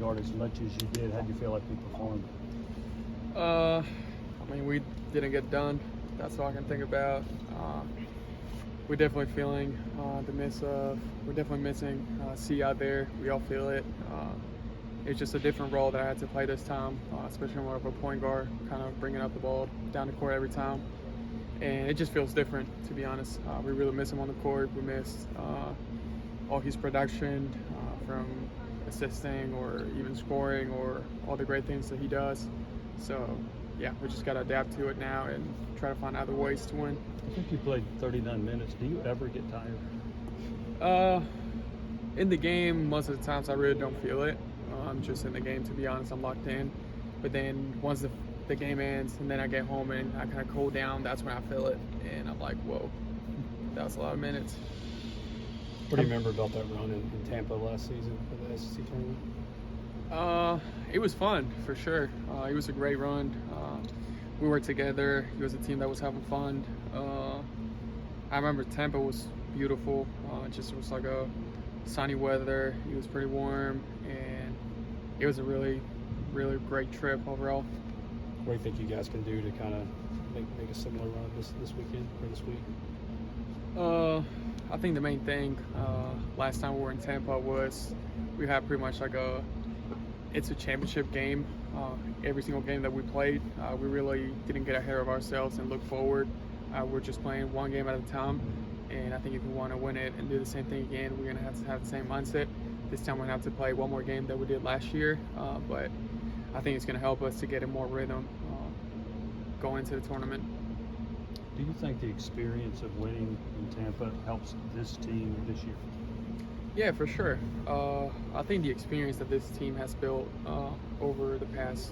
guard as much as you did? How do you feel like you performed? I mean, we didn't get done. That's all I can think about. We're definitely feeling the miss of. We're definitely missing C out there. We all feel it. It's just a different role that I had to play this time, especially more of a point guard, kind of bringing up the ball down the court every time. And it just feels different, to be honest. We really miss him on the court. We missed all his production from assisting or even scoring or all the great things that he does. So, yeah, we just got to adapt to it now and try to find other ways to win. I think you played 39 minutes. Do you ever get tired? In the game, most of the times I really don't feel it. I'm just in the game, to be honest. I'm locked in. But then once the game ends and then I get home and I kind of cool down, that's when I feel it. And I'm like, whoa, that was a lot of minutes. What do you remember about that run in Tampa last season for the SEC tournament? It was fun, for sure. It was a great run. We were together. It was a team that was having fun. I remember Tampa was beautiful. It was like a sunny weather. It was pretty warm, and it was a really, really great trip overall. What do you think you guys can do to kind of make a similar run this weekend or this week? I think the main thing last time we were in Tampa was we had pretty much like it's a championship game. Every single game that we played, we really didn't get ahead of ourselves and look forward. We're just playing one game at a time, and I think if we want to win it and do the same thing again, we're going to have the same mindset. This time we're going to have to play one more game that we did last year, but I think it's going to help us to get in more rhythm going into the tournament. Do you think the experience of winning in Tampa helps this team this year? Yeah, for sure. I think the experience that this team has built over the past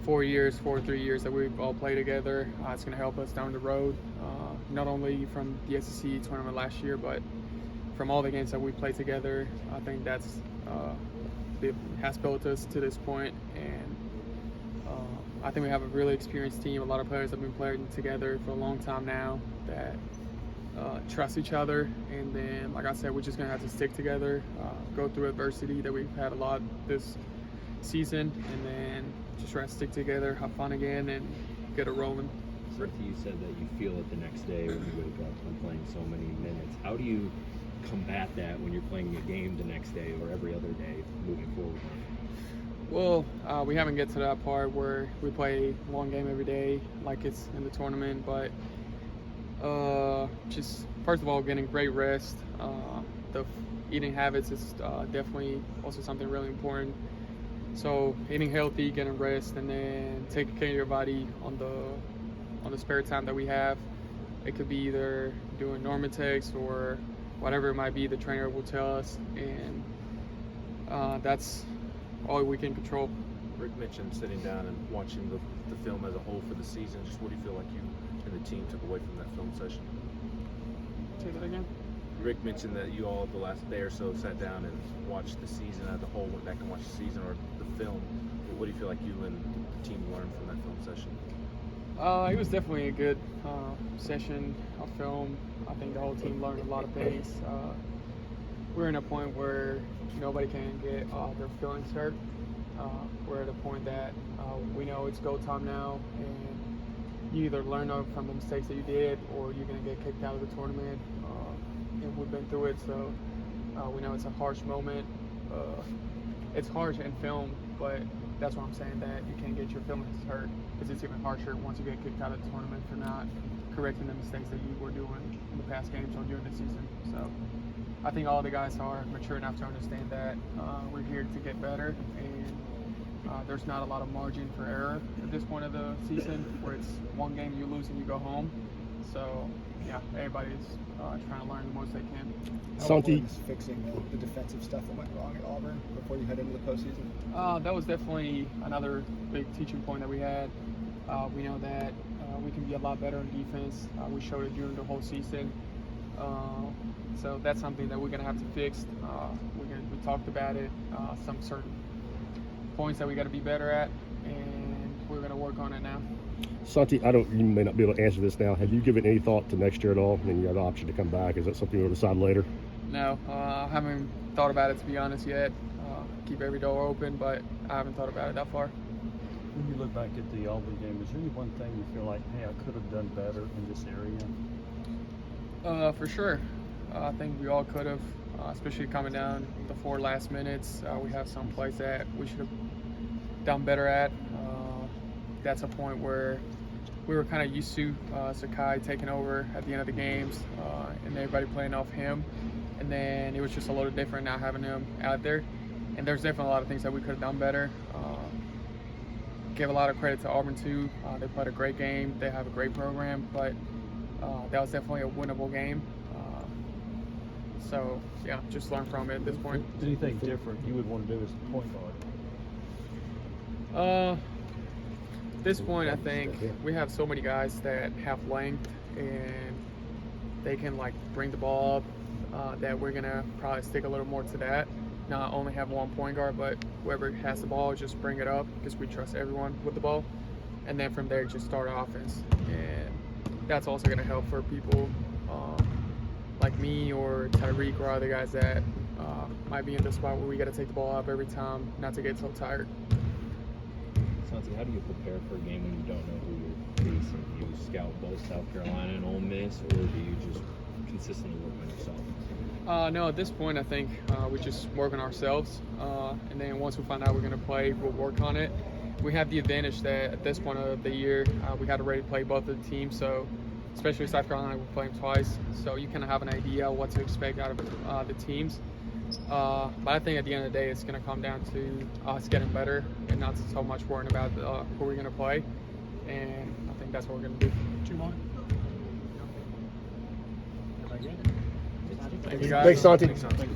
3 years that we've all played together, it's going to help us down the road, not only from the SEC tournament last year, but from all the games that we played together. I think that's it has built us to this point, and I think we have a really experienced team. A lot of players have been playing together for a long time now that trust each other, and then, like I said, we're just going to have to stick together, go through adversity that we've had a lot this season, and then just try to stick together, have fun again, and get it rolling. Ricky, you said that you feel it the next day when you wake up from playing so many minutes. How do you combat that when you're playing a game the next day or every other day moving forward? Well, we haven't get to that part where we play one game every day like it's in the tournament, but just first of all, getting great rest. The eating habits is definitely also something really important. So eating healthy, getting rest, and then taking care of your body on the spare time that we have. It could be either doing Normatex or whatever it might be. The trainer will tell us, and that's all we can control. Rick mentioned sitting down and watching the film as a whole for the season. Just what do you feel like you and the team took away from that film session? Say that again? Rick mentioned that you all the last day or so sat down and watched the season as a whole, went back and watched the season or the film. What do you feel like you and the team learned from that film session? It was definitely a good session of film. I think the whole team learned a lot of things. We're in a point where nobody can get their feelings hurt. We're at a point that we know it's go time now, and you either learn from the mistakes that you did or you're going to get kicked out of the tournament. And we've been through it, so we know it's a harsh moment. It's harsh in film, but that's what I'm saying, that you can't get your feelings hurt, because it's even harsher once you get kicked out of the tournament for not correcting the mistakes that you were doing in the past games or during the season. So I think all the guys are mature enough to understand that we're here to get better, and there's not a lot of margin for error at this point of the season, where it's one game you lose and you go home. So yeah, everybody's trying to learn the most they can. Santi is fixing the defensive stuff that went wrong at Auburn before you head into the postseason. That was definitely another big teaching point that we had. We know that we can be a lot better in defense. We showed it during the whole season. So that's something that we're going to have to fix. We talked about it, some certain points that we got to be better at, and we're going to work on it now. Santi, you may not be able to answer this now. Have you given any thought to next year at all? I mean, you have the option to come back. Is that something you'll decide later? No, I haven't thought about it, to be honest, yet. keep every door open, but I haven't thought about it that far. When you look back at the Auburn game, is there any one thing you feel like, hey, I could have done better in this area? For sure. I think we all could have, especially coming down the 4 last minutes. We have some plays that we should have done better at. That's a point where we were kind of used to Sakai taking over at the end of the games and everybody playing off him. And then it was just a little different not having him out there. And there's definitely a lot of things that we could have done better. Give a lot of credit to Auburn too. They played a great game. They have a great program, but that was definitely a winnable game. So yeah, just learn from it at this point. Anything different you would want to do as a point guard? At this point, I think we have so many guys that have length and they can like bring the ball up. That we're gonna probably stick a little more to that. Not only have one point guard, but whoever has the ball, just bring it up because we trust everyone with the ball. And then from there, just start offense. And that's also going to help for people like me or Tyreek or other guys that might be in the spot where we got to take the ball up every time, not to get so tired. Santi, how do you prepare for a game when you don't know who you're facing? Do you scout both South Carolina and Ole Miss, or do you just consistently work on yourself? No, at this point, I think we just work on ourselves. And then once we find out we're going to play, we'll work on it. We have the advantage that at this point of the year, we had already played both of the teams. So, especially South Carolina, we're playing twice. So you kind of have an idea what to expect out of the teams. But I think at the end of the day, it's going to come down to us getting better and not so much worrying about who we're going to play. And I think that's what we're going to do. Thank you, guys. Thanks, Santi. Thanks, Santi.